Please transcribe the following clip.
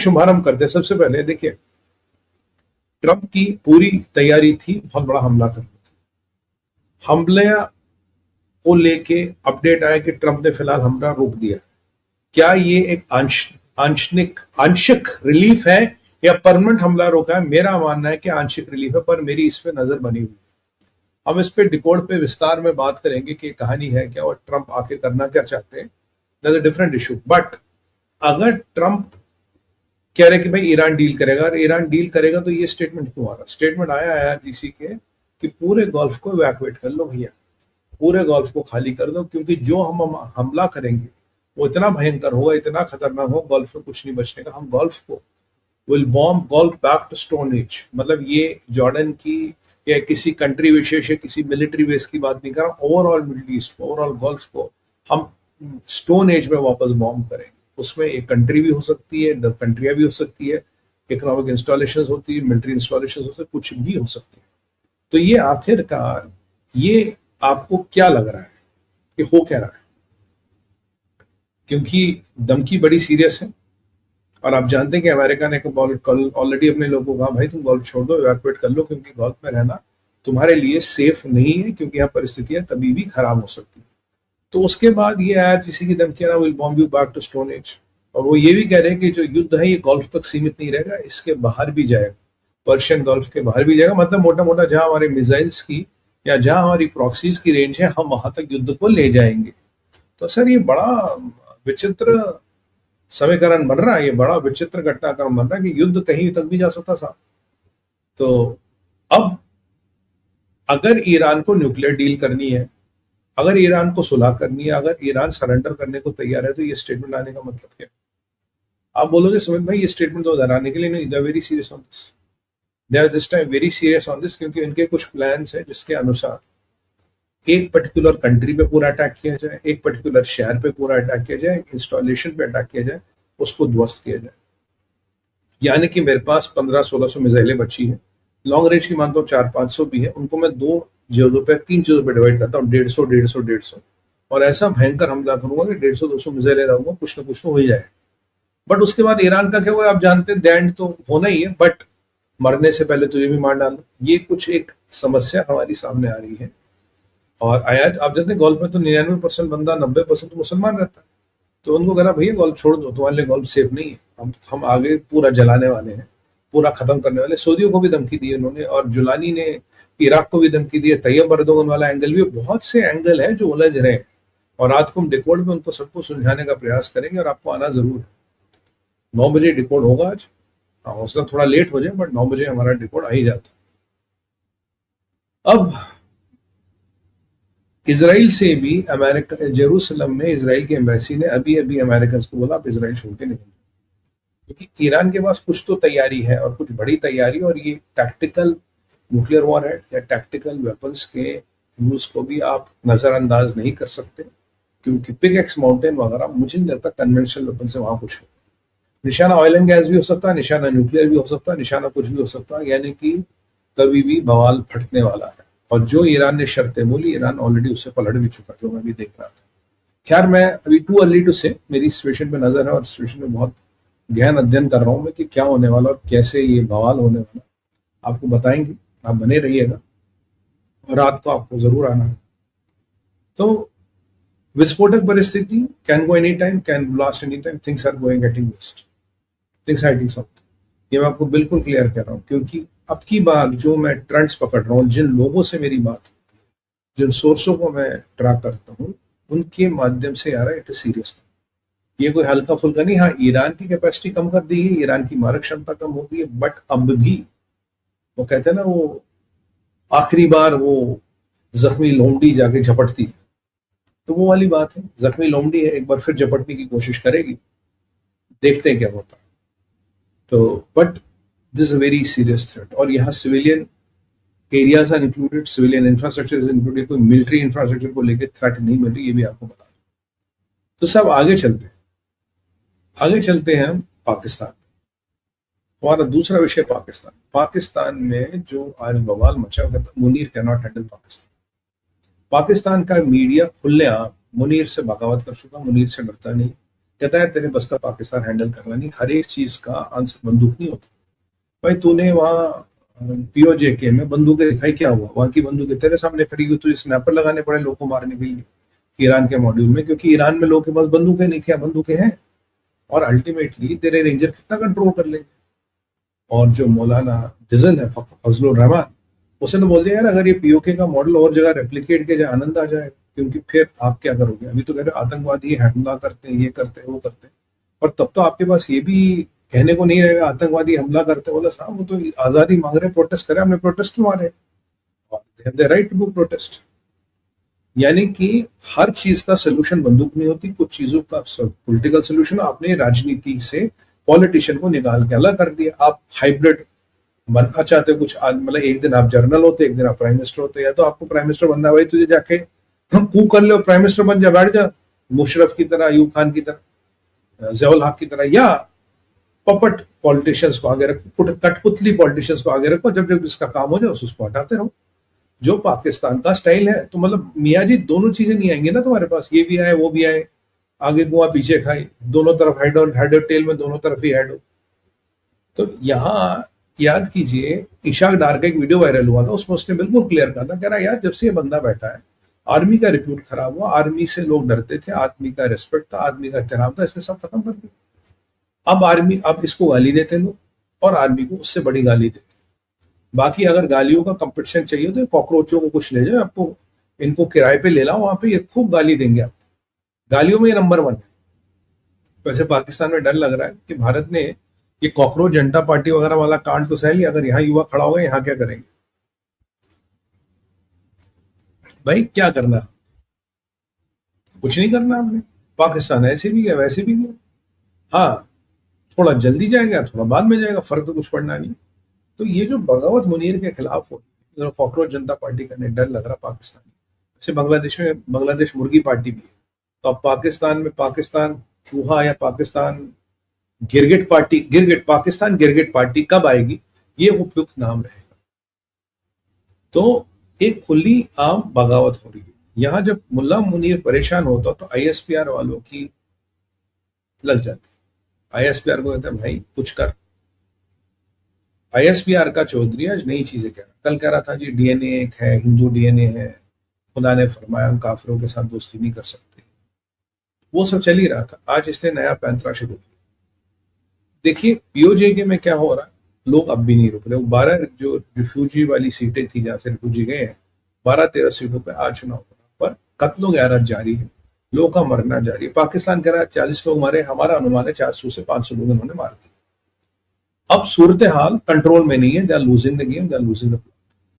शुभारंभ करते हैं। सबसे पहले देखिए, ट्रंप की पूरी तैयारी थी बहुत बड़ा हमला करने की। हमले को लेके अपडेट आया कि ट्रंप ने फिलहाल हमला रोक दिया। क्या ये एक आंशिक रिलीफ है या परमानेंट हमला रोका है? मेरा मानना है कि आंशिक रिलीफ है, पर मेरी इस पे नजर बनी हुई है। हम इस पे डिकोड पे विस्तार में बात करेंगे कि कहानी है क्या और ट्रंप आखिर करना क्या चाहते हैं। That's a different issue. But अगर ट्रंप कह रहे कि भाई ईरान डील करेगा, और ईरान डील करेगा तो ये स्टेटमेंट क्यों आ रहा? स्टेटमेंट आया IRGC के कि पूरे गल्फ को इवैक्यूएट कर लो भैया, पूरे गल्फ को खाली कर दो, क्योंकि जो हम हमला करेंगे वो इतना भयंकर होगा, इतना खतरनाक होगा, गल्फ में कुछ नहीं बचने का। हम गल्फ को will bomb Gulf back to stone age. मतलब ये जॉर्डन की या किसी कंट्री विशेष या किसी मिलिट्री बेस की बात नहीं कर रहा, overall middle east, overall gulf को हम स्टोन एज में वापस बॉम्ब करेंगे। उसमें एक कंट्री भी हो सकती है, द कंट्रियां भी हो सकती है, इकोनॉमिक इंस्टॉलेशन होती है, मिलिट्री इंस्टॉलेशन होती है, कुछ भी हो सकती है। तो ये आखिरकार ये आपको क्या लग रहा है कि हो क्या रहा है? क्योंकि धमकी बड़ी सीरियस है और आप जानते हैं कि अमेरिका ने कल ऑलरेडी अपने लोगों को कहा भाई तुम गल्फ छोड़ दो, इवैक्यूएट कर लो, क्योंकि गल्फ में रहना तुम्हारे लिए सेफ नहीं है, क्योंकि यहाँ परिस्थितियां कभी भी खराब हो सकती है। तो उसके बाद ये IRGC की धमकी ना, will bomb you back to stone age. और वो ये भी कह रहे हैं कि जो युद्ध है ये गल्फ तक सीमित नहीं रहेगा, इसके बाहर भी जाएगा, पर्शियन गल्फ के बाहर भी जाएगा। मतलब मोटा मोटा जहां हमारे मिसाइल्स की या जहां हमारी प्रॉक्सीज की रेंज है, हम वहां तक युद्ध को ले जाएंगे। तो सर ये बड़ा विचित्र समीकरण बन रहा है, ये बड़ा विचित्र घटनाक्रम बन रहा है कि युद्ध कहीं तक भी जा सकता था। तो अब अगर ईरान को न्यूक्लियर डील करनी है, अगर ईरान को सुलह करनी है, अगर ईरान सरेंडर करने को तैयार है, तो ये स्टेटमेंट आने का मतलब क्या है? आप बोलोगे सुमित भाई ये स्टेटमेंट तो डराने के लिए नहीं, they are very serious on this, they are this time very serious on this, क्योंकि इनके कुछ प्लान्स हैं जिसके अनुसार एक पर्टिकुलर कंट्री पे पूरा अटैक किया जाए, एक पर्टिकुलर शहर पे पूरा अटैक किया जाए, इंस्टॉलेशन पे अटैक किया जाए, उसको ध्वस्त किया जाए। यानी कि मेरे पास 1500-1600 मिसाइलें बची हैं, लॉन्ग रेंज की मानता हूँ 400-500 भी है, उनको मैं तीन चीजों पे डिवाइड करता हूँ, 150-150-150, और ऐसा भयंकर हमला करूंगा कि 150-200 मिसाइलें लाऊंगा, कुछ ना कुछ तो हो ही जाए। बट उसके बाद ईरान का क्या होगा आप जानते हैं, दैंड तो होना ही है, बट मरने से पहले तुझे भी मार डालो। ये कुछ एक समस्या हमारी सामने आ रही है। और आप जानते हैं गल्फ में तो 99% बंदा, 90% तो मुसलमान रहता है। तो उनको कहना भैया गल्फ छोड़ दो, तुम्हारे लिए गल्फ सेफ नहीं है, हम आगे पूरा जलाने वाले हैं, पूरा खत्म करने वाले। सऊदियों को भी धमकी दी उन्होंने, और जुलानी ने इराक को भी धमकी दी है। तैयब अर्दोगन वाला एंगल भी, बहुत से एंगल है जो उलझ रहे हैं, और रात को हम डिकोड में उनको सबको सुलझाने का प्रयास करेंगे, और आपको आना जरूर है। 9 बजे डिकोड होगा आज, हौसला थोड़ा लेट हो जाए, बट 9 बजे हमारा डिकोड आ ही जाता है। अब इजराइल से भी अमेरिका, जेरूसलम में इजराइल की एम्बेसी ने अभी अभी अमेरिकन को बोला आप इजराइल छोड़ के निकल, क्योंकि ईरान के पास कुछ तो तैयारी है, और कुछ बड़ी तैयारी, और ये टैक्टिकल न्यूक्लियर वॉरहेड या टैक्टिकल वेपन्स के यूज को भी आप नजरअंदाज नहीं कर सकते, क्योंकि पिकैक्स माउंटेन वगैरह मुझे नहीं लगता कन्वेंशनल वेपन से वहां कुछ हो। निशाना ऑयल एंड गैस भी हो सकता है, निशाना न्यूक्लियर भी हो सकता है, निशाना कुछ भी हो सकता है, यानी कि कभी भी बवाल फटने वाला है। और जो ईरान ने शर्तें बोली, ईरान ऑलरेडी उससे पलट भी चुका, जो मैं भी देख रहा था। खैर मैं अभी टू अर्ली टू से, मेरी सिचुएशन पे नजर है, और सिचुएशन में बहुत गहन अध्ययन कर रहा हूं मैं कि क्या होने वाला और कैसे ये बवाल होने वाला, आपको बताएंगे, आप बने रहिएगा, और रात को आपको जरूर आना है। तो विस्फोटक परिस्थिति can go any time, can blast any time, things are going getting west, things are getting south. ये मैं आपको बिल्कुल क्लियर कर रहा हूँ, क्योंकि अब की बार जो मैं ट्रेंड्स पकड़ रहा हूँ, जिन लोगों से मेरी बात होती है, जिन सोर्सों को मैं ट्रैक करता हूँ, उनके माध्यम से आ रहा है इट इज सीरियस। ये कोई हल्का फुल्का नहीं। हाँ, ईरान की कैपेसिटी कम कर दी है, ईरान की मारक क्षमता कम हो गई है, बट अब भी वो कहते हैं ना, वो आखिरी बार वो जख्मी लोमड़ी जाके झपटती है, तो वो वाली बात है। जख्मी लोमड़ी है, एक बार फिर झपटने की कोशिश करेगी, देखते हैं क्या होता है। तो but this is a very serious threat, और यहाँ civilian areas are included, civilian infrastructure is included, कोई मिलिट्री इंफ्रास्ट्रक्चर को लेकर थ्रेट नहीं मिल रही, ये भी आपको बता दूं। तो सब आगे चलते हैं, आगे चलते हैं हम पाकिस्तान। हमारा दूसरा विषय पाकिस्तान। पाकिस्तान में जो आज बवाल मचा हुआ था, Munir can not handle Pakistan. Pakistan का मीडिया खुलेआम मुनीर से बगावत कर चुका, मुनीर से डरता नहीं, कहता है तेरे बस का पाकिस्तान हैंडल करना नहीं, हर एक चीज का आंसर बंदूक नहीं होता। भाई तूने वहाँ पीओजे में बंदूकें दिखाई, क्या हुआ? वहां की बंदूकें तेरे सामने खड़ी हुई, तुझे स्नैपर लगाने पड़े लोगों को मारने के लिए ईरान के मॉड्यूल में, क्योंकि ईरान में लोगों के पास बंदूकें नहीं थी, बंदूकें हैं। और अल्टीमेटली तेरे रेंजर कितना कंट्रोल कर लेंगे। और जो मौलाना डिजल है फजलुर रहमान, उसने तो बोल दिया यार अगर ये पीओके का मॉडल और जगह रेप्लिकेट किया जाए आनंद आ जाएगा, क्योंकि फिर आप क्या करोगे? अभी तो कह रहे हो आतंकवादी हमला करते हैं, ये करते हैं, वो करते हैं, पर तब तो आपके पास ये भी कहने को नहीं रहेगा आतंकवादी हमला करते। बोला साहब वो तो आजादी मांग रहे, प्रोटेस्ट करे, हमने प्रोटेस्ट क्यों मारे? और राइट टू डू प्रोटेस्ट। यानी कि हर चीज का सोल्यूशन बंदूक नहीं होती, कुछ चीजों का पॉलिटिकल सोल्यूशन आपने राजनीति से पॉलिटिशियन को निकाल के अलग कर दिया। आप हाइब्रिड बनना चाहते हो कुछ, मतलब एक दिन आप जर्नल होते, एक दिन आप प्राइम मिनिस्टर होते, या तो आपको प्राइम मिनिस्टर बनना है भाई, तुझे जाके कू कर ले, प्राइम मिनिस्टर बन जा, बैठ जा मुशरफ की तरह, अयूब खान की तरह, ज़ियाउल हक की तरह, या पपट पॉलिटिशियंस को आगे रखो, कठपुतली पॉलिटिशियंस को आगे रखो, जब जब इसका काम हो जाए उसको हटाते रहो, जो पाकिस्तान का स्टाइल है। तो मतलब मियाँ जी दोनों चीजें नहीं आएंगे ना तुम्हारे पास, ये भी आए वो भी आए, आगे कुआं पीछे खाई, दोनों तरफ हेड और टेल में दोनों तरफ ही हेड हो। तो यहाँ याद कीजिए इशाक डार का एक वीडियो वायरल हुआ था, उसमें उसने बिल्कुल क्लियर कहा था, कह रहा यार जब से ये बंदा बैठा है आर्मी का रिप्यूट खराब हुआ, आर्मी से लोग डरते थे, आर्मी का रिस्पेक्ट था, आर्मी का एहतराम था, इसने सब खत्म कर दिया। अब आर्मी, अब इसको गाली देते लोग और आर्मी को उससे बड़ी गाली देते। बाकी अगर गालियों का कंपटीशन चाहिए तो कॉकरोचों को कुछ ले जाए, आपको इनको किराए पे ले लाओ, वहां पे ये खूब गाली देंगे आपको, गालियों में ये नंबर 1 है। वैसे पाकिस्तान में डर लग रहा है कि भारत ने ये कॉकरोच जनता पार्टी वगैरह वाला कांड तो सह लिया, अगर यहाँ युवा खड़ा होगा यहाँ क्या करेंगे? भाई क्या करना, कुछ नहीं करना आपने। पाकिस्तान ऐसे भी गया वैसे भी गया, हाँ थोड़ा जल्दी जाएगा थोड़ा बाद में जाएगा, फर्क तो कुछ पड़ना नहीं। तो ये जो बगावत मुनीर के खिलाफ हो, कॉकरोच जनता पार्टी का डर लग रहा पाकिस्तान में। जैसे बांग्लादेश में बांग्लादेश मुर्गी पार्टी भी है, तो अब पाकिस्तान में पाकिस्तान चूहा या पाकिस्तान गिरगिट पार्टी, पाकिस्तान गिरगिट पार्टी कब आएगी, ये उपयुक्त नाम रहेगा। तो एक खुली आम बगावत हो रही है यहां। जब मुल्ला मुनीर परेशान होता तो आईएसपीआर वालों की लग जाती, आईएसपीआर को कहते हैं भाई कुछ कर। आईएसपीआर का चौधरी आज नई चीजें कह रहा, कल कह रहा था जी डीएनए एक है, हिंदू डीएनए है, खुदा ने फरमाया हम काफिरों के साथ दोस्ती नहीं कर सकते, वो सब चल ही रहा था। आज इसने नया पैंतरा शुरू किया। देखिए पीओजे के में क्या हो रहा है, लोग अब भी नहीं रुक रहे। 12 जो रिफ्यूजी वाली सीटें थी जहां से रिफ्यूजी गए हैं, 12-13 सीटों पे आज चुनाव हो रहा, पर कत्लो गैरत जारी है, लोगों का मरना जारी है। पाकिस्तान कह रहा है 40 लोग मारे, हमारा अनुमान है 400 से 500 लोग इन्होंने मार दिए। अब सूरत हाल कंट्रोल में नहीं है, they are losing the game, they are losing the